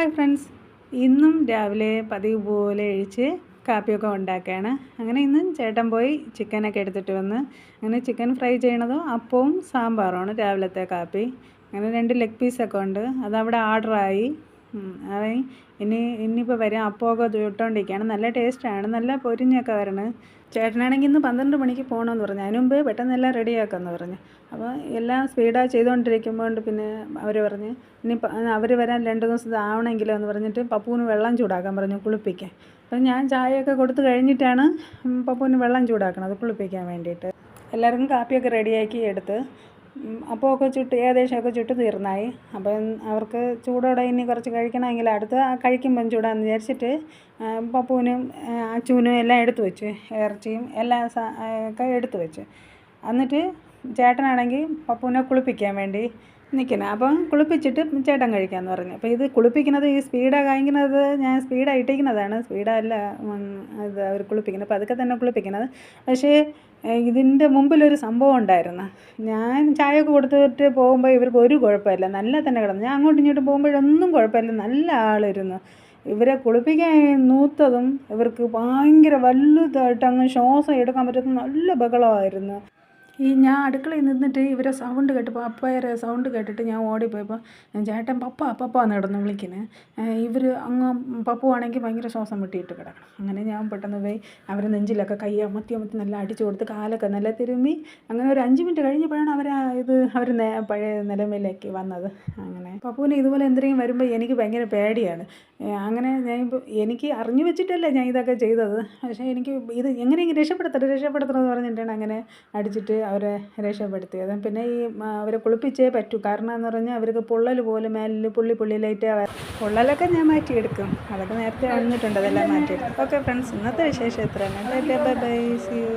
Hi friends, ഇന്നും രാവിലെ പതിവ് പോലെ എഴുതിച്ച് കാപ്പിയൊക്കെ ഉണ്ടാക്കുകയാണ്. അങ്ങനെ ഇന്ന് ചേട്ടൻ പോയി ചിക്കനൊക്കെ എടുത്തിട്ട് വന്ന് അങ്ങനെ ചിക്കൻ ഫ്രൈ ചെയ്യണതും അപ്പവും സാമ്പാറുമാണ് രാവിലത്തെ കാപ്പി. അങ്ങനെ 2 ലെഗ് പീസൊക്കെ ഉണ്ട്, അതവിടെ ഓർഡറായി. അവൻ ഇനിയിപ്പോൾ വരും. അപ്പമൊക്കെ ചുട്ടുകൊണ്ടിരിക്കുകയാണ്. നല്ല ടേസ്റ്റാണ്, നല്ല പൊരിഞ്ഞൊക്കെ വരണം. ചേട്ടനാണെങ്കിൽ ഇന്ന് 12 മണിക്ക് പോകണമെന്ന് പറഞ്ഞു. അതിന് മുമ്പ് പെട്ടെന്ന് എല്ലാം റെഡിയാക്കാമെന്ന് പറഞ്ഞു. അപ്പോൾ എല്ലാം സ്പീഡായി ചെയ്തുകൊണ്ടിരിക്കുമ്പോൾ പിന്നെ അവർ പറഞ്ഞ് ഇനി അവർ വരാൻ 2 ദിവസം ആവണമെങ്കിലോ എന്ന് പറഞ്ഞിട്ട് പപ്പുവിന് വെള്ളം ചൂടാക്കാൻ പറഞ്ഞു, കുളിപ്പിക്കാൻ. അപ്പം ഞാൻ ചായയൊക്കെ കൊടുത്തു കഴിഞ്ഞിട്ടാണ് പപ്പുവിന് വെള്ളം ചൂടാക്കണത് കുളിപ്പിക്കാൻ വേണ്ടിയിട്ട്. എല്ലാവർക്കും കാപ്പിയൊക്കെ റെഡിയാക്കി എടുത്ത് അപ്പമൊക്കെ ഏകദേശമൊക്കെ ചുട്ട് തീർന്നായി. അപ്പം അവർക്ക് ചൂടോടെ ഇനി കുറച്ച് കഴിക്കണമെങ്കിൽ അടുത്ത് കഴിക്കുമ്പം ചൂടാന്ന് വിചാരിച്ചിട്ട് പപ്പുവിനും അച്ചുവിനും എല്ലാം എടുത്തു വെച്ചു. ഇറച്ചിയും എല്ലാം ഒക്കെ എടുത്തു വെച്ചു. എന്നിട്ട് ചേട്ടനാണെങ്കിൽ പപ്പുവിനെ കുളിപ്പിക്കാൻ വേണ്ടി നിൽക്കുന്നത്. അപ്പം കുളിപ്പിച്ചിട്ട് ചേട്ടൻ കഴിക്കാമെന്ന് പറഞ്ഞു. അപ്പോൾ ഇത് കുളിപ്പിക്കുന്നത് ഈ സ്പീഡാണ് കഴിക്കുന്നത്, ഞാൻ സ്പീഡാണ് ഇട്ടിരിക്കുന്നതാണ്, സ്പീഡല്ല ഇത് അവർ കുളിപ്പിക്കുന്നത്. അപ്പോൾ അതൊക്കെ തന്നെ കുളിപ്പിക്കുന്നത്. പക്ഷേ ഇതിൻ്റെ മുമ്പിലൊരു സംഭവം ഉണ്ടായിരുന്നു. ഞാൻ ചായയൊക്കെ കൊടുത്തിട്ട് പോകുമ്പോൾ ഇവർക്ക് ഒരു കുഴപ്പമില്ല, നല്ല തന്നെ കിടന്നു. ഞാൻ അങ്ങോട്ടും ഇങ്ങോട്ടും പോകുമ്പോഴൊന്നും കുഴപ്പമില്ല, നല്ല ആളിരുന്നു. ഇവരെ കുളിപ്പിക്കാൻ നൂത്തതും ഇവർക്ക് ഭയങ്കര വലുതായിട്ട് അങ്ങ് ശ്വാസം എടുക്കാൻ പറ്റുന്ന നല്ല ബഹളമായിരുന്നു. ഞാൻ അടുക്കളയിൽ നിന്നിട്ട് ഇവരെ സൗണ്ട് കേട്ടപ്പോൾ, അപ്പയുടെ സൗണ്ട് കേട്ടിട്ട് ഞാൻ ഓടിപ്പോയപ്പോൾ ചേട്ടൻ പപ്പ നടന്നു വിളിക്കുന്നത്. ഇവർ അങ്ങ് പപ്പു ആണെങ്കിൽ ഭയങ്കര ശ്വാസം മുട്ടിയിട്ട് കിടക്കണം. അങ്ങനെ ഞാൻ പെട്ടെന്ന് പോയി അവരെ നെഞ്ചിലൊക്കെ കൈ അമർത്തി നല്ല അടിച്ചു കൊടുത്ത് കാലൊക്കെ നല്ല തിരുമ്മി. അങ്ങനെ ഒരു 5 മിനിറ്റ് കഴിഞ്ഞപ്പോഴാണ് അവർ പഴയ നിലവിലേക്ക് വന്നത്. അങ്ങനെ പപ്പുവിന് ഇതുപോലെ എന്തെങ്കിലും വരുമ്പോൾ എനിക്ക് ഭയങ്കര പേടിയാണ്. അങ്ങനെ എനിക്ക് അറിഞ്ഞു വെച്ചിട്ടല്ല ഞാൻ ഇതൊക്കെ ചെയ്തത്. പക്ഷേ എനിക്ക് ഇത് എങ്ങനെയെങ്കിലും രക്ഷപ്പെടുത്തണമെന്ന് പറഞ്ഞിട്ടാണ് അങ്ങനെ അടിച്ചിട്ട് അവരെ രക്ഷപ്പെടുത്തിയത്. പിന്നെ അവരെ കുളിപ്പിച്ചേ പറ്റൂ. കാരണം എന്ന് പറഞ്ഞാൽ അവർക്ക് പൊള്ളൽ പോലെ മേലിൽ പുള്ളിലായിട്ട് പൊള്ളലൊക്കെ ഞാൻ മാറ്റിയെടുക്കും. അതൊക്കെ നേരത്തെ വന്നിട്ടുണ്ട്, അതെല്ലാം മാറ്റിയെടുക്കും. ഓക്കെ ഫ്രണ്ട്സ്, ഇന്നത്തെ വിശേഷം എത്രയാണ്. Bye bye, see U.